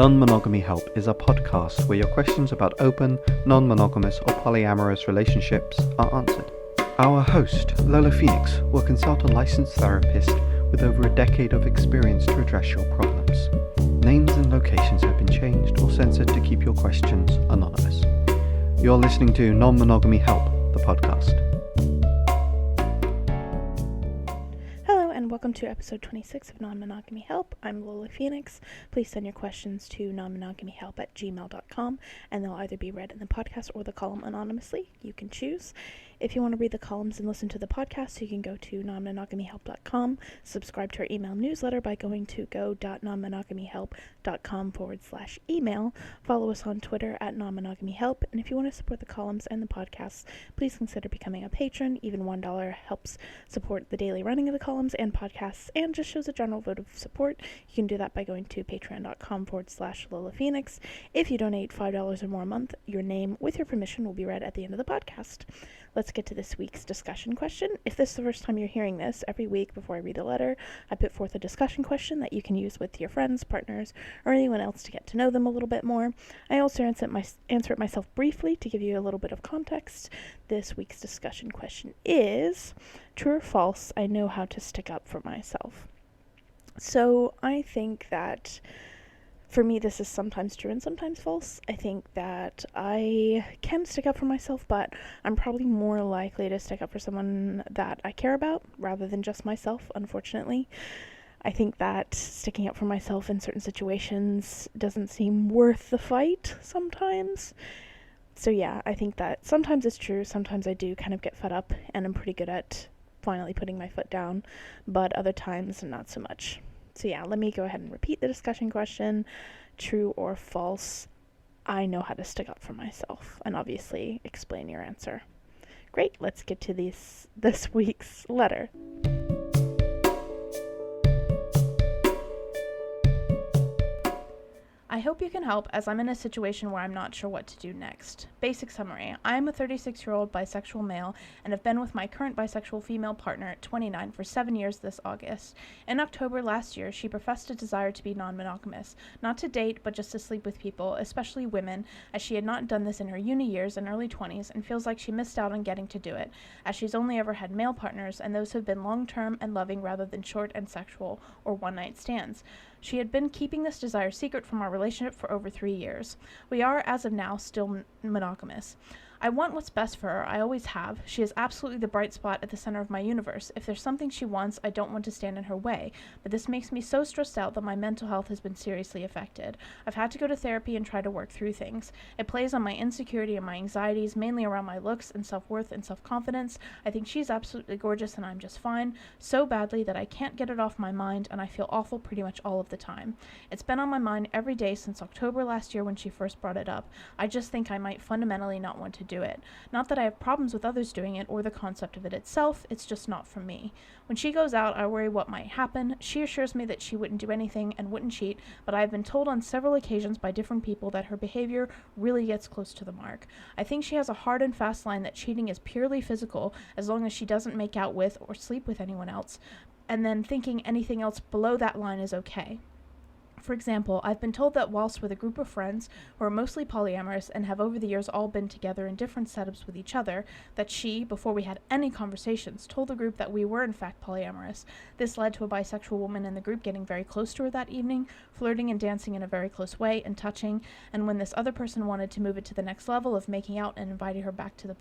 Non-Monogamy Help is a podcast where your questions about open, non-monogamous or polyamorous relationships are answered. Our host, Lola Phoenix, will consult a licensed therapist with over a decade of experience to address your problems. Names and locations have been changed or censored to keep your questions anonymous. You're listening to Non-Monogamy Help, the podcast. Welcome to episode 26 of Non-Monogamy Help. I'm Lola Phoenix. Please send your questions to nonmonogamyhelp@gmail.com and they'll either be read in the podcast or the column anonymously. You can choose. If you want to read the columns and listen to the podcast, you can go to nonmonogamyhelp.com, subscribe to our email newsletter by going to go.nonmonogamyhelp.com/email, follow us on Twitter at nonmonogamyhelp, and if you want to support the columns and the podcasts, please consider becoming a patron. Even $1 helps support the daily running of the columns and podcasts and just shows a general vote of support. You can do that by going to patreon.com/Lola Phoenix. If you donate $5 or more a month, your name, with your permission, will be read at the end of the podcast. Let's get to this week's discussion question. If this is the first time you're hearing this, every week before I read a letter, I put forth a discussion question that you can use with your friends, partners, or anyone else to get to know them a little bit more. I also answer it myself briefly to give you a little bit of context. This week's discussion question is, true or false, I know how to stick up for myself. So I think that for me, this is sometimes true and sometimes false. I think that I can stick up for myself, but I'm probably more likely to stick up for someone that I care about rather than just myself, unfortunately. I think that sticking up for myself in certain situations doesn't seem worth the fight sometimes. So yeah, I think that sometimes it's true, sometimes I do kind of get fed up, and I'm pretty good at finally putting my foot down, but other times not so much. So yeah, let me go ahead and repeat the discussion question. True or false, I know how to stick up for myself, and obviously explain your answer. Great, let's get to this week's letter. I hope you can help, as I'm in a situation where I'm not sure what to do next. Basic summary. I am a 36-year-old bisexual male and have been with my current bisexual female partner at 29 for 7 years this August. In October last year, she professed a desire to be non-monogamous, not to date, but just to sleep with people, especially women, as she had not done this in her uni years and early 20s and feels like she missed out on getting to do it, as she's only ever had male partners, and those have been long-term and loving rather than short and sexual or one-night stands. She had been keeping this desire secret from our relationship for over 3 years. We are, as of now, still monogamous. I want what's best for her. I always have. She is absolutely the bright spot at the center of my universe. If there's something she wants, I don't want to stand in her way. But this makes me so stressed out that my mental health has been seriously affected. I've had to go to therapy and try to work through things. It plays on my insecurity and my anxieties, mainly around my looks and self-worth and self-confidence. I think she's absolutely gorgeous and I'm just fine, so badly that I can't get it off my mind, and I feel awful pretty much all of the time. It's been on my mind every day since October last year when she first brought it up. I just think I might fundamentally not want to do it. Not that I have problems with others doing it or the concept of it itself, it's just not for me. When she goes out, I worry what might happen. She assures me that she wouldn't do anything and wouldn't cheat, but I have been told on several occasions by different people that her behavior really gets close to the mark. I think she has a hard and fast line that cheating is purely physical as long as she doesn't make out with or sleep with anyone else, and then thinking anything else below that line is okay. For example, I've been told that whilst with a group of friends who are mostly polyamorous and have over the years all been together in different setups with each other, that she, before we had any conversations, told the group that we were in fact polyamorous. This led to a bisexual woman in the group getting very close to her that evening, flirting and dancing in a very close way and touching, and when this other person wanted to move it to the next level of making out and inviting her back to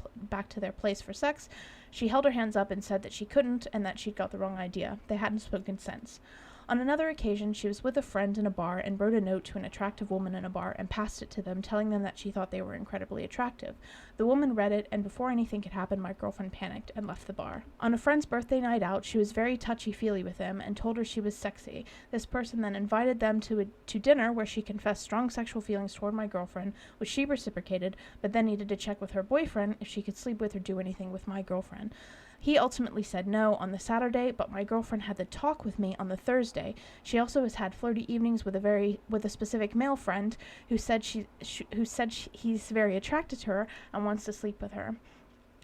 their place for sex, she held her hands up and said that she couldn't and that she'd got the wrong idea. They hadn't spoken since. On another occasion, she was with a friend in a bar and wrote a note to an attractive woman in a bar and passed it to them, telling them that she thought they were incredibly attractive. The woman read it, and before anything could happen, my girlfriend panicked and left the bar. On a friend's birthday night out, she was very touchy-feely with them and told her she was sexy. This person then invited them to dinner, where she confessed strong sexual feelings toward my girlfriend, which she reciprocated, but then needed to check with her boyfriend if she could sleep with or do anything with my girlfriend. He ultimately said no on the Saturday, but my girlfriend had the talk with me on the Thursday. She also has had flirty evenings with a specific male friend who said he's very attracted to her and wants to sleep with her.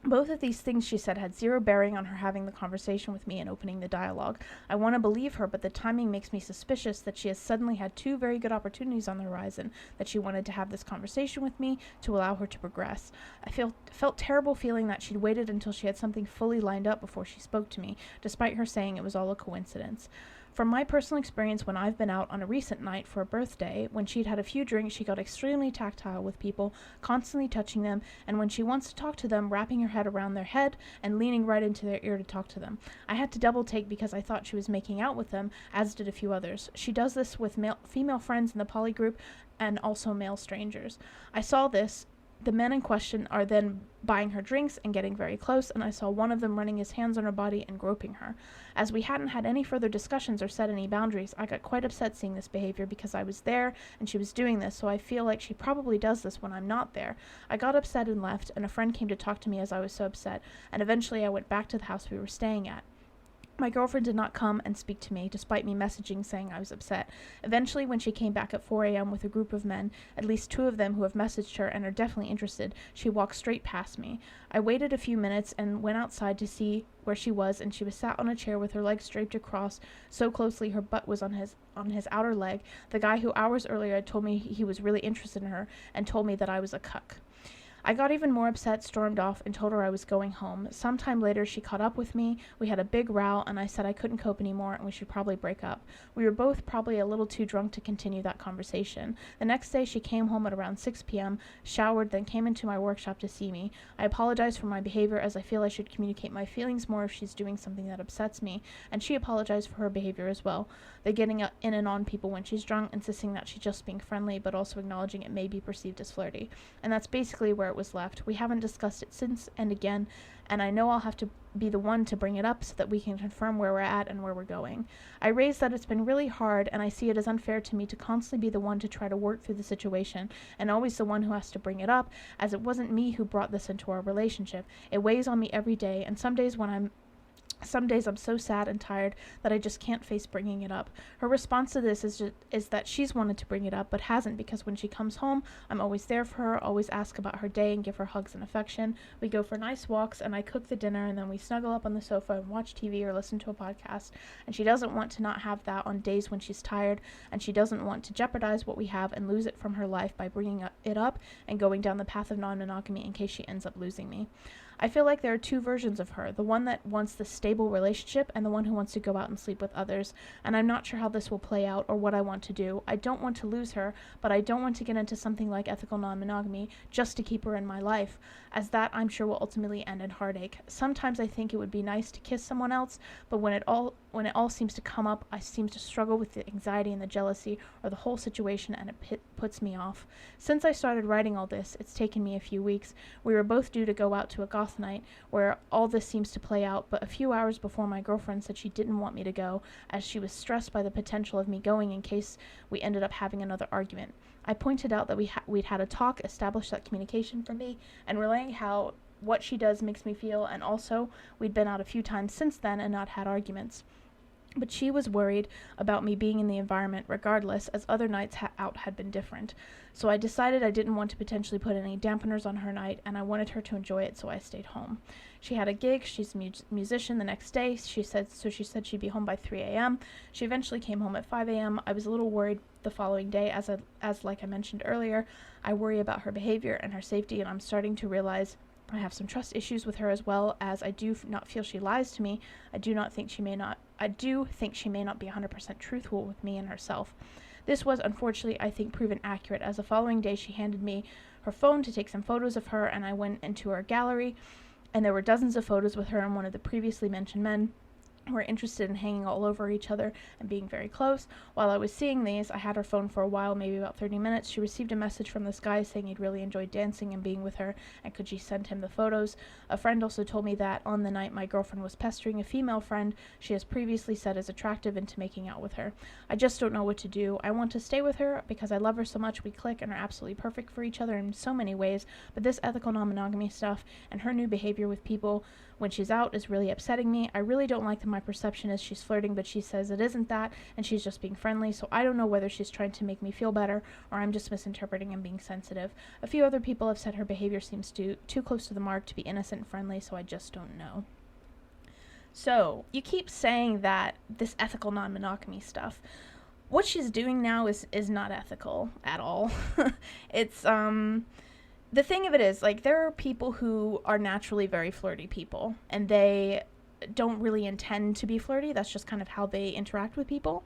Both of these things, she said, had zero bearing on her having the conversation with me and opening the dialogue. I want to believe her, but the timing makes me suspicious that she has suddenly had two very good opportunities on the horizon, that she wanted to have this conversation with me to allow her to progress. I felt terrible feeling that she'd waited until she had something fully lined up before she spoke to me, despite her saying it was all a coincidence. From my personal experience, when I've been out on a recent night for a birthday, when she'd had a few drinks, she got extremely tactile with people, constantly touching them, and when she wants to talk to them, wrapping her head around their head and leaning right into their ear to talk to them. I had to double take because I thought she was making out with them, as did a few others. She does this with female friends in the poly group and also male strangers. I saw this. The men in question are then buying her drinks and getting very close, and I saw one of them running his hands on her body and groping her. As we hadn't had any further discussions or set any boundaries, I got quite upset seeing this behavior because I was there and she was doing this, so I feel like she probably does this when I'm not there. I got upset and left, and a friend came to talk to me as I was so upset, and eventually I went back to the house we were staying at. My girlfriend did not come and speak to me, despite me messaging saying I was upset. Eventually, when she came back at 4 a.m. with a group of men, at least 2 of them who have messaged her and are definitely interested, she walked straight past me. I waited a few minutes and went outside to see where she was, and she was sat on a chair with her legs draped across so closely her butt was on his outer leg, the guy who hours earlier had told me he was really interested in her and told me that I was a cuck. I got even more upset, stormed off, and told her I was going home. Sometime later, she caught up with me. We had a big row, and I said I couldn't cope anymore and we should probably break up. We were both probably a little too drunk to continue that conversation. The next day, she came home at around 6 p.m., showered, then came into my workshop to see me. I apologized for my behavior, as I feel I should communicate my feelings more if she's doing something that upsets me, and she apologized for her behavior as well. They're getting in and on people when she's drunk, insisting that she's just being friendly, but also acknowledging it may be perceived as flirty. And that's basically where it was left. We haven't discussed it since and again, and I know I'll have to be the one to bring it up so that we can confirm where we're at and where we're going. I raised that it's been really hard, and I see it as unfair to me to constantly be the one to try to work through the situation, and always the one who has to bring it up, as it wasn't me who brought this into our relationship. It weighs on me every day, and some days I'm so sad and tired that I just can't face bringing it up. Her response to this is that she's wanted to bring it up but hasn't, because when she comes home, I'm always there for her, always ask about her day and give her hugs and affection. We go for nice walks and I cook the dinner, and then we snuggle up on the sofa and watch TV or listen to a podcast. And she doesn't want to not have that on days when she's tired, and she doesn't want to jeopardize what we have and lose it from her life by bringing it up and going down the path of non-monogamy in case she ends up losing me. I feel like there are two versions of her, the one that wants the stable relationship and the one who wants to go out and sleep with others, and I'm not sure how this will play out or what I want to do. I don't want to lose her, but I don't want to get into something like ethical non-monogamy just to keep her in my life, as that I'm sure will ultimately end in heartache. Sometimes I think it would be nice to kiss someone else, but when it all seems to come up, I seem to struggle with the anxiety and the jealousy or the whole situation, and it puts me off. Since I started writing all this, it's taken me a few weeks. We were both due to go out to a goth night where all this seems to play out, but a few hours before, my girlfriend said she didn't want me to go, as she was stressed by the potential of me going in case we ended up having another argument. I pointed out that we'd had a talk, established that communication for me, and relaying how what she does makes me feel, and also we'd been out a few times since then and not had arguments. But she was worried about me being in the environment regardless, as other nights out had been different. So I decided I didn't want to potentially put any dampeners on her night, and I wanted her to enjoy it, so I stayed home. She had a gig. She's a musician the next day. She said she'd be home by 3 a.m. She eventually came home at 5 a.m. I was a little worried the following day, as like I mentioned earlier, I worry about her behavior and her safety, and I'm starting to realize I have some trust issues with her, as well as I do not feel she lies to me. I do think she may not be 100% truthful with me and herself. This was, unfortunately, I think, proven accurate, as the following day she handed me her phone to take some photos of her, and I went into her gallery, and there were dozens of photos with her and one of the previously mentioned men who were interested in hanging all over each other and being very close. While I was seeing these, I had her phone for a while, maybe about 30 minutes. She received a message from this guy saying he'd really enjoyed dancing and being with her, and could she send him the photos. A friend also told me that on the night my girlfriend was pestering a female friend she has previously said is attractive into making out with her. I just don't know what to do. I want to stay with her because I love her so much. We click and are absolutely perfect for each other in so many ways, but this ethical non-monogamy stuff and her new behavior with people when she's out is really upsetting me. I really don't like that my perception is she's flirting, but she says it isn't that, and she's just being friendly, so I don't know whether she's trying to make me feel better or I'm just misinterpreting and being sensitive. A few other people have said her behavior seems too close to the mark to be innocent and friendly, so I just don't know. So, you keep saying that this ethical non-monogamy stuff. What she's doing now is not ethical at all. It's, the thing of it is, like, there are people who are naturally very flirty people, and they don't really intend to be flirty. That's just kind of how they interact with people.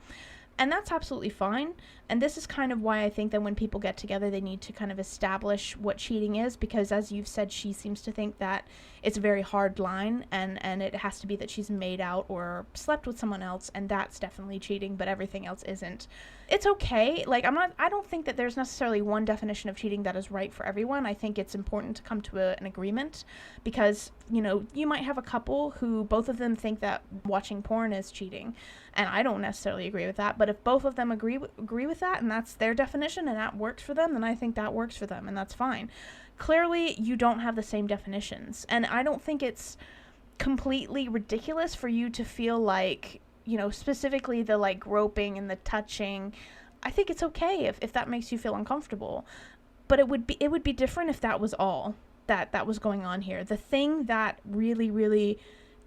And that's absolutely fine. And this is kind of why I think that when people get together, they need to kind of establish what cheating is, because as you've said, she seems to think that it's a very hard line, and it has to be that she's made out or slept with someone else, and that's definitely cheating, but everything else isn't. It's okay. Like, I don't think that there's necessarily one definition of cheating that is right for everyone. I think it's important to come to an agreement, because, you know, you might have a couple who both of them think that watching porn is cheating, and I don't necessarily agree with that, but if both of them agree with that, and that's their definition, and that works for them, then I think that works for them, and that's fine. Clearly, you don't have the same definitions, and I don't think it's completely ridiculous for you to feel like, you know, specifically the, like, groping and the touching. I think it's okay if that makes you feel uncomfortable, but it would be different if that was all that was going on here. The thing that really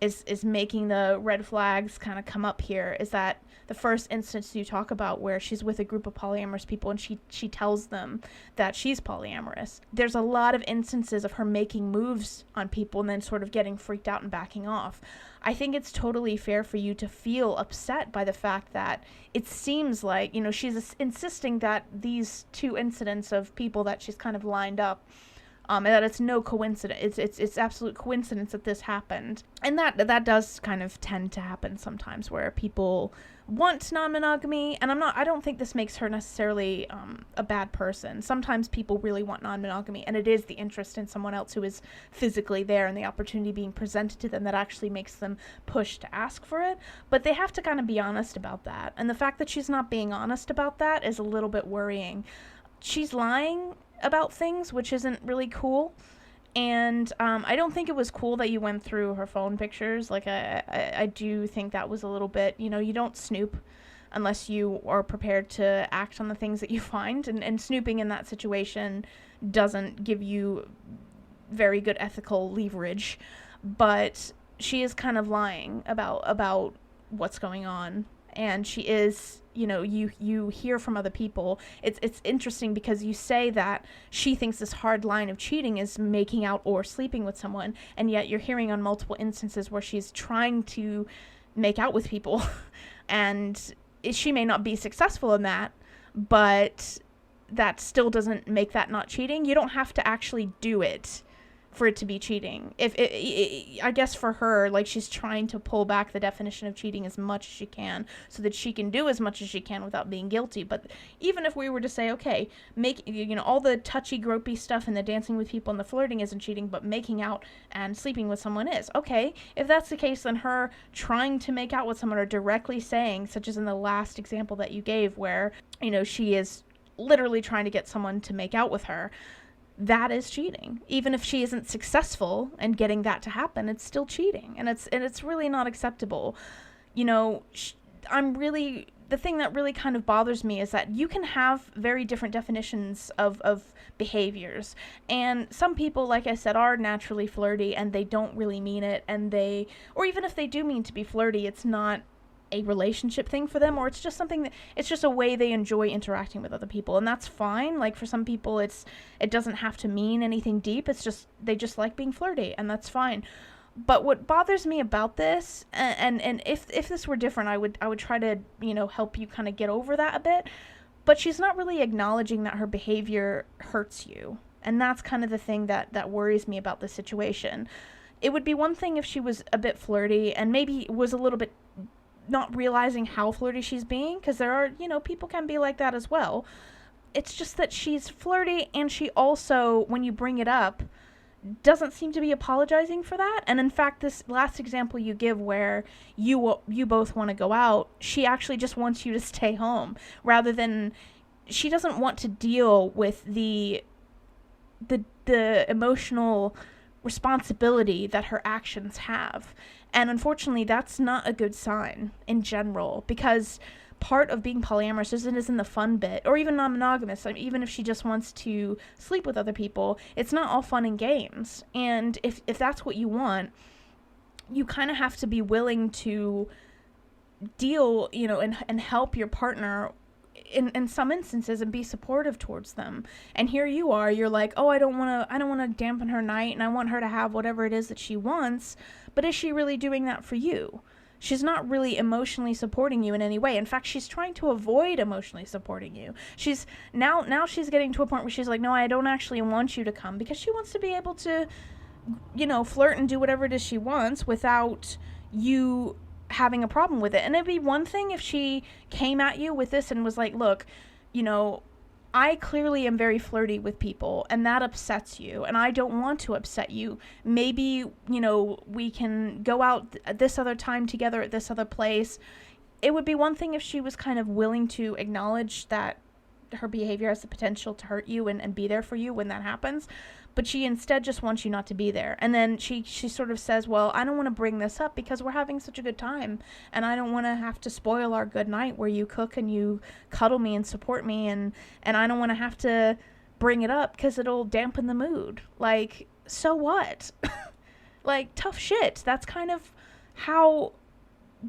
is making the red flags kind of come up here is that the first instance you talk about where she's with a group of polyamorous people and she tells them that she's polyamorous. There's a lot of instances of her making moves on people and then sort of getting freaked out and backing off. I think it's totally fair for you to feel upset by the fact that it seems like, you know, she's insisting that these two incidents of people that she's kind of lined up, and that it's no coincidence. It's absolute coincidence that this happened. And that does kind of tend to happen sometimes, where people want non-monogamy, and I don't think this makes her necessarily a bad person. Sometimes people really want non-monogamy, and it is the interest in someone else who is physically there and the opportunity being presented to them that actually makes them push to ask for it. But they have to kind of be honest about that. And the fact that she's not being honest about that is a little bit worrying. She's lying about things, which isn't really cool. And I don't think it was cool that you went through her phone pictures. Like, I do think that was a little bit, you know, you don't snoop unless you are prepared to act on the things that you find. And snooping in that situation doesn't give you very good ethical leverage. But she is kind of lying about what's going on. And she is, you know, you hear from other people. It's interesting because you say that she thinks this hard line of cheating is making out or sleeping with someone, and yet you're hearing on multiple instances where she's trying to make out with people, and she may not be successful in that, but that still doesn't make that not cheating. You don't have to actually do it for it to be cheating. I guess for her, like, she's trying to pull back the definition of cheating as much as she can so that she can do as much as she can without being guilty. But even if we were to say, okay, all the touchy gropey stuff and the dancing with people and the flirting isn't cheating, but making out and sleeping with someone is. Okay, if that's the case, then her trying to make out with someone or directly saying, such as in the last example that you gave where, you know, she is literally trying to get someone to make out with her, that is cheating. Even if she isn't successful in getting that to happen, it's still cheating, and it's really not acceptable. You know, the thing that really kind of bothers me is that you can have very different definitions of behaviors, and some people, like I said, are naturally flirty and they don't really mean it, or even if they do mean to be flirty, it's not a relationship thing for them, or it's just something that it's just a way they enjoy interacting with other people, and that's fine. Like, for some people it doesn't have to mean anything deep, it's just they just like being flirty, and that's fine. But what bothers me about this, and if this were different, I would try to, you know, help you kind of get over that a bit, but she's not really acknowledging that her behavior hurts you, and that's kind of the thing that worries me about this situation. It would be one thing if she was a bit flirty and maybe was a little bit not realizing how flirty she's being, because there are, you know, people can be like that as well. It's just that she's flirty, and she also, when you bring it up, doesn't seem to be apologizing for that. And in fact, this last example you give where you both want to go out, she actually just wants you to stay home, rather than, she doesn't want to deal with the emotional responsibility that her actions have. And unfortunately, that's not a good sign in general, because part of being polyamorous isn't the fun bit, or even non-monogamous. I mean, even if she just wants to sleep with other people, it's not all fun and games. And if that's what you want, you kind of have to be willing to deal, and help your partner in some instances, and be supportive towards them. And here you are, you're like, oh, I don't want to dampen her night, and I want her to have whatever it is that she wants. But is she really doing that for you? She's not really emotionally supporting you in any way. In fact, she's trying to avoid emotionally supporting you. She's now she's getting to a point where she's like, no, I don't actually want you to come, because she wants to be able to, flirt and do whatever it is she wants without you having a problem with it. And it'd be one thing if she came at you with this and was like, look, I clearly am very flirty with people, and that upsets you, and I don't want to upset you. Maybe, we can go out at this other time together at this other place. It would be one thing if she was kind of willing to acknowledge that her behavior has the potential to hurt you and be there for you when that happens. But she instead just wants you not to be there. And then she sort of says, well, I don't want to bring this up because we're having such a good time, and I don't want to have to spoil our good night where you cook and you cuddle me and support me, and I don't want to have to bring it up because it'll dampen the mood. Like, so what? Like, tough shit. That's kind of how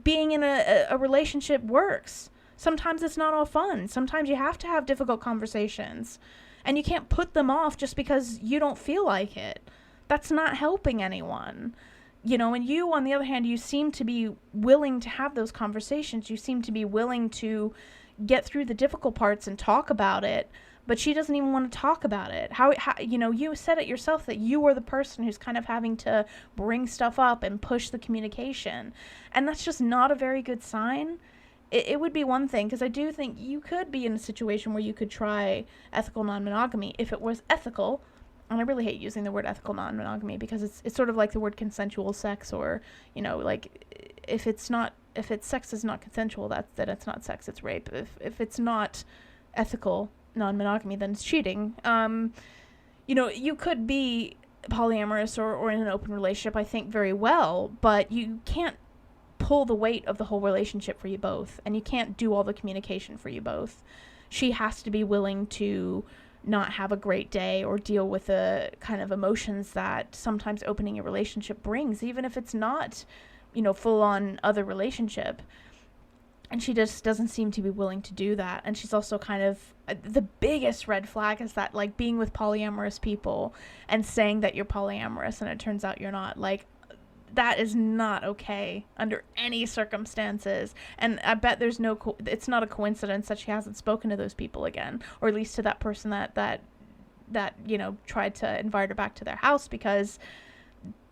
being in a relationship works. Sometimes it's not all fun. Sometimes you have to have difficult conversations. And you can't put them off just because you don't feel like it. That's not helping anyone. And you, on the other hand, you seem to be willing to have those conversations. You seem to be willing to get through the difficult parts and talk about it. But she doesn't even want to talk about it. How you said it yourself that you are the person who's kind of having to bring stuff up and push the communication. And that's just not a very good sign. It would be one thing, because I do think you could be in a situation where you could try ethical non-monogamy if it was ethical. And I really hate using the word ethical non-monogamy because it's sort of like the word consensual sex, or, like if sex is not consensual, then it's not sex, it's rape. If it's not ethical non-monogamy, then it's cheating. You could be polyamorous or in an open relationship, I think, very well, but you can't pull the weight of the whole relationship for you both, and you can't do all the communication for you both. She has to be willing to not have a great day or deal with the kind of emotions that sometimes opening a relationship brings, even if it's not, full-on other relationship. And she just doesn't seem to be willing to do that. And she's also kind of, the biggest red flag is that, like, being with polyamorous people and saying that you're polyamorous and it turns out you're not. Like, that is not okay under any circumstances. And I bet it's not a coincidence that she hasn't spoken to those people again, or at least to that person that tried to invite her back to their house, because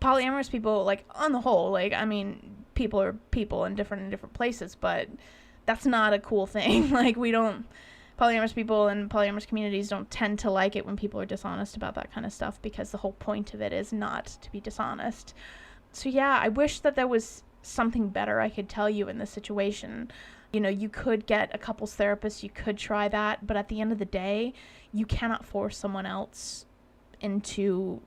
polyamorous people, like, on the whole, like, I mean, people are people in different places, but that's not a cool thing. Like, polyamorous people and polyamorous communities don't tend to like it when people are dishonest about that kind of stuff, because the whole point of it is not to be dishonest. So yeah, I wish that there was something better I could tell you in this situation. You could get a couples therapist, you could try that, but at the end of the day, you cannot force someone else into,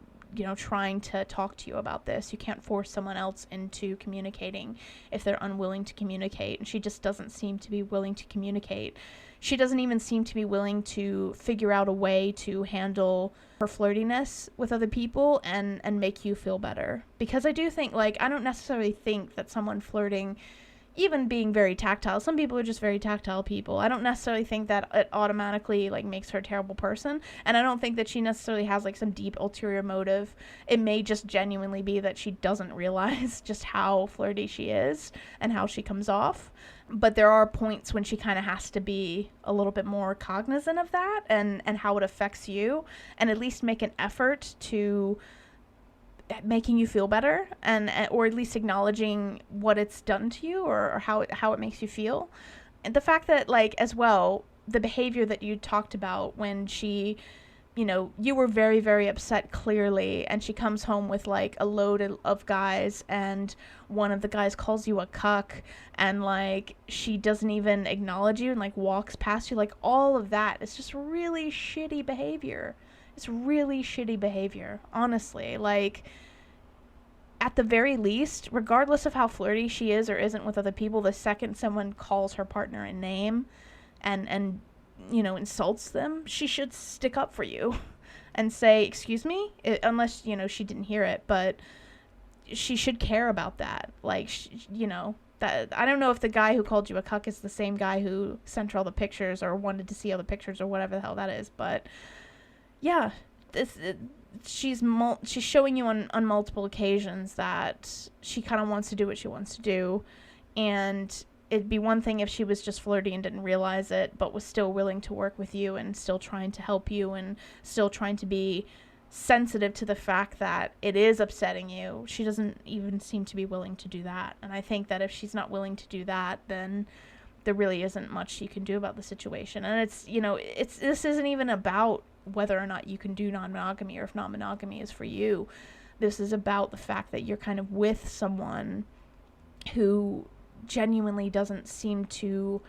trying to talk to you about this. You can't force someone else into communicating if they're unwilling to communicate, and she just doesn't seem to be willing to communicate. She doesn't even seem to be willing to figure out a way to handle her flirtiness with other people and make you feel better. Because I do think, like, I don't necessarily think that someone flirting, even being very tactile, some people are just very tactile people. I don't necessarily think that it automatically, like, makes her a terrible person. And I don't think that she necessarily has, like, some deep ulterior motive. It may just genuinely be that she doesn't realize just how flirty she is and how she comes off. But there are points when she kind of has to be a little bit more cognizant of that and how it affects you, and at least make an effort to making you feel better, or at least acknowledging what it's done to you, or how it makes you feel. And the fact that, like, as well, the behavior that you talked about when she, you were very, very upset, clearly, and she comes home with, like, a load of guys, and one of the guys calls you a cuck, and, like, she doesn't even acknowledge you and, like, walks past you. Like, all of that is just really shitty behavior. It's really shitty behavior, honestly. Like, at the very least, regardless of how flirty she is or isn't with other people, the second someone calls her partner a name and insults them, she should stick up for you and say, excuse me, unless, she didn't hear it, but she should care about that. Like, that, I don't know if the guy who called you a cuck is the same guy who sent her all the pictures or wanted to see all the pictures or whatever the hell that is, but yeah, she's showing you on multiple occasions that she kind of wants to do what she wants to do, and it'd be one thing if she was just flirty and didn't realize it, but was still willing to work with you and still trying to help you and still trying to be sensitive to the fact that it is upsetting you. She doesn't even seem to be willing to do that, and I think that if she's not willing to do that, then there really isn't much you can do about the situation. And this isn't even about whether or not you can do non-monogamy or if non-monogamy is for you. This is about the fact that you're kind of with someone who genuinely doesn't seem to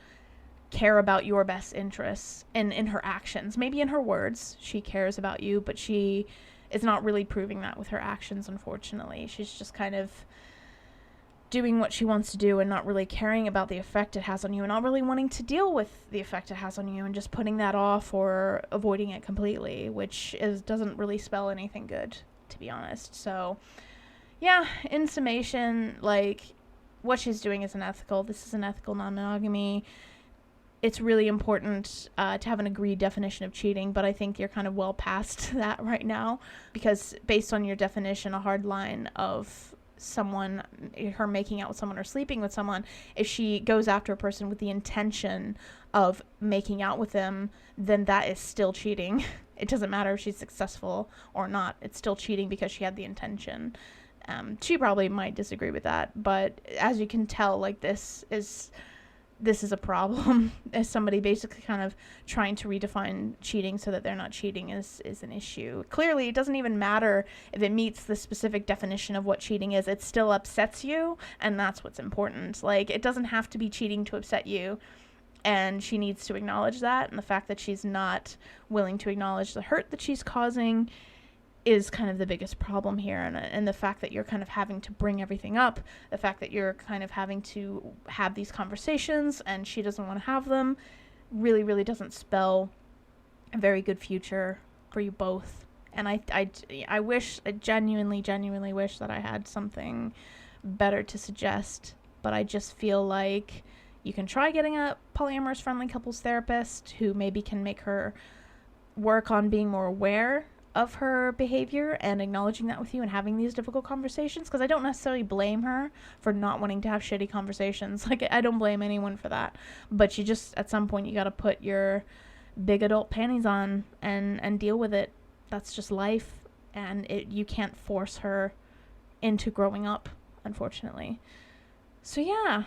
care about your best interests in her actions. Maybe in her words she cares about you, but she is not really proving that with her actions, unfortunately. She's just kind of doing what she wants to do and not really caring about the effect it has on you and not really wanting to deal with the effect it has on you and just putting that off or avoiding it completely, which doesn't really spell anything good, to be honest. So yeah, in summation, like, what she's doing is unethical. This is unethical non-monogamy. It's really important to have an agreed definition of cheating, but I think you're kind of well past that right now, because based on your definition, a hard line of her making out with someone or sleeping with someone, if she goes after a person with the intention of making out with them, then that is still cheating. It doesn't matter if she's successful or not. It's still cheating because she had the intention. She probably might disagree with that, but as you can tell, like, this is a problem. As somebody basically kind of trying to redefine cheating so that they're not cheating is an issue. Clearly, it doesn't even matter if it meets the specific definition of what cheating is. It still upsets you, and that's what's important. Like, it doesn't have to be cheating to upset you, and she needs to acknowledge that, and the fact that she's not willing to acknowledge the hurt that she's causing is kind of the biggest problem here, and the fact that you're kind of having to bring everything up, the fact that you're kind of having to have these conversations and she doesn't want to have them, really, really doesn't spell a very good future for you both. And I wish, I genuinely wish that I had something better to suggest, but I just feel like you can try getting a polyamorous friendly couples therapist who maybe can make her work on being more aware of her behavior and acknowledging that with you and having these difficult conversations, because I don't necessarily blame her for not wanting to have shitty conversations. Like, I don't blame anyone for that, but you just, at some point, you got to put your big adult panties on and deal with it. That's just life, and you can't force her into growing up, unfortunately. So yeah,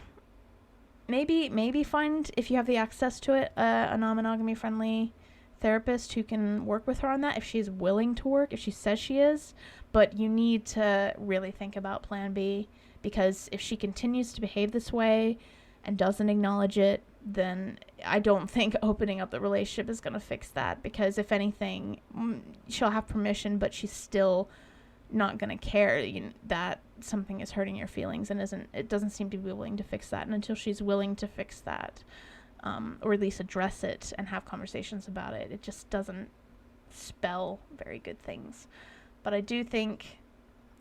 maybe find, if you have the access to it, a non-monogamy friendly therapist who can work with her on that if she's willing to work, if she says she is. But you need to really think about plan B, because if she continues to behave this way and doesn't acknowledge it, then I don't think opening up the relationship is going to fix that, because if anything, she'll have permission, but she's still not going to care that something is hurting your feelings, and it doesn't seem to be willing to fix that. And until she's willing to fix that, or at least address it and have conversations about it, it just doesn't spell very good things. But I do think,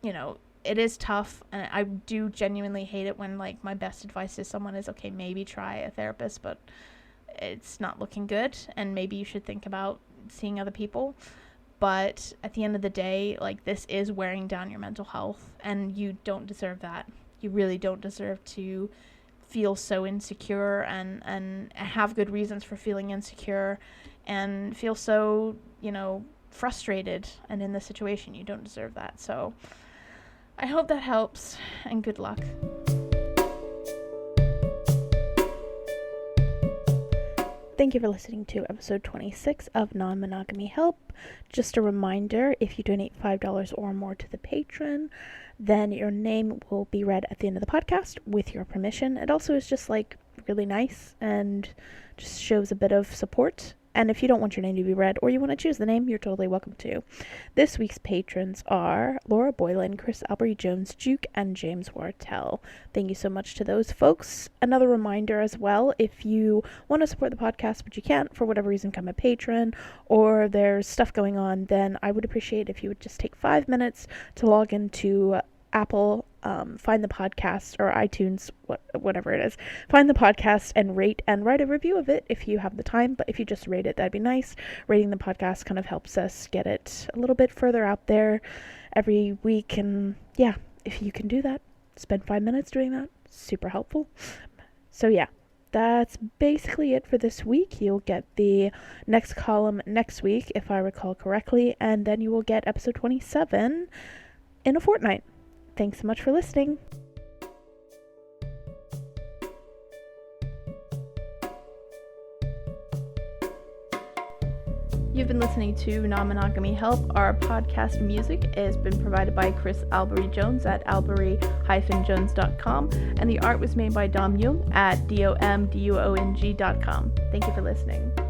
it is tough, and I do genuinely hate it when, like, my best advice to someone is, okay, maybe try a therapist, but it's not looking good, and maybe you should think about seeing other people. But at the end of the day, like, this is wearing down your mental health, and you don't deserve that. You really don't deserve to feel so insecure and have good reasons for feeling insecure and feel so, frustrated and in this situation. You don't deserve that. So I hope that helps, and good luck. Thank you for listening to episode 26 of Non-Monogamy Help. Just a reminder, if you donate $5 or more to the patron, then your name will be read at the end of the podcast with your permission. It also is just, like, really nice and just shows a bit of support. And if you don't want your name to be read or you want to choose the name, you're totally welcome to. This week's patrons are Laura Boylan, Chris Albury Jones, Juke, and James Wartell. Thank you so much to those folks. Another reminder as well, if you want to support the podcast but you can't for whatever reason become a patron, or there's stuff going on, then I would appreciate if you would just take 5 minutes to log into Apple, find the podcast, or iTunes, whatever it is, find the podcast and rate and write a review of it if you have the time. But if you just rate it, that'd be nice. Rating the podcast kind of helps us get it a little bit further out there every week. And yeah, if you can do that, spend 5 minutes doing that, super helpful. So yeah, that's basically it for this week. You'll get the next column next week, if I recall correctly, and then you will get episode 27 in a fortnight. Thanks so much for listening. You've been listening to Non-Monogamy Help. Our podcast music has been provided by Chris Albury Jones at albury-jones.com, and the art was made by Dom Jung at domduong.com. Thank you for listening.